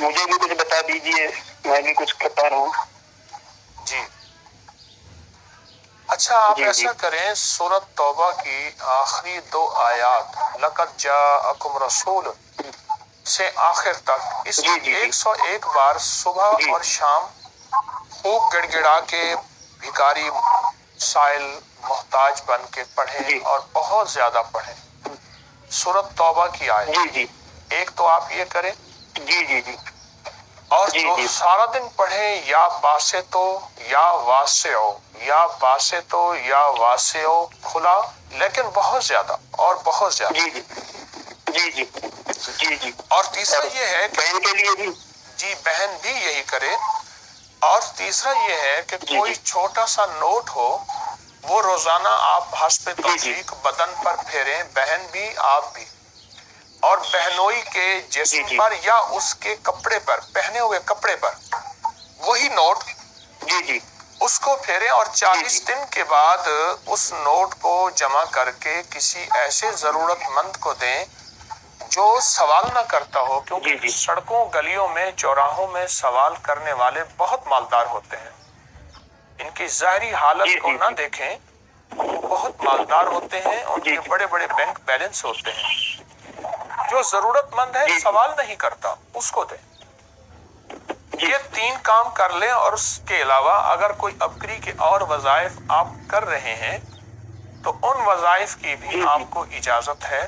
مجھے بھی کچھ بتا دیجیے، میں بھی کچھ کرتا رہوں. جی اچھا، آپ ایسا کریں، سورۃ توبہ کی آخری 2 آیات لَقَدْ جَاءَكُمْ رَسُولٌ سے آخر تک اس 101 بار صبح اور شام خوب گڑ گڑا کے بھکاری سائل محتاج بن کے پڑھیں اور بہت زیادہ پڑھیں سورۃ توبہ کی آیت. ایک تو آپ یہ کریں، اور جو سارا دن پڑھیں یا باسطو یا واسعو یا باسطو یا واسعو کھلا، لیکن بہت زیادہ اور بہت زیادہ. اور تیسرا یہ ہے کہ بہن کے لیے بھی جی بہن بھی یہی کرے. اور تیسرا یہ ہے کہ کوئی چھوٹا سا نوٹ ہو، وہ روزانہ آپ حسب توفیق بدن پر پھیریں، بہن بھی آپ بھی، اور بہنوئی کے جسم پر یا اس کے کپڑے پر، پہنے ہوئے کپڑے پر وہی نوٹ اس کو پھیریں، اور 40 دن کے بعد اس نوٹ کو جمع کر کے کسی ایسے ضرورت مند کو دیں جو سوال نہ کرتا ہو، کیونکہ سڑکوں گلیوں میں چوراہوں میں سوال کرنے والے بہت مالدار ہوتے ہیں. ان کی ظاہری حالت کو نہ دیکھیں، وہ بہت مالدار ہوتے ہیں، ان کے بڑے بڑے بینک بیلنس ہوتے ہیں. جو ضرورت مند ہے سوال نہیں کرتا، اس کو دیں. یہ 3 کام کر لیں، اور اس کے علاوہ اگر کوئی ابکری کے اور وظائف آپ کر رہے ہیں تو ان وظائف کی بھی آپ کو اجازت ہے.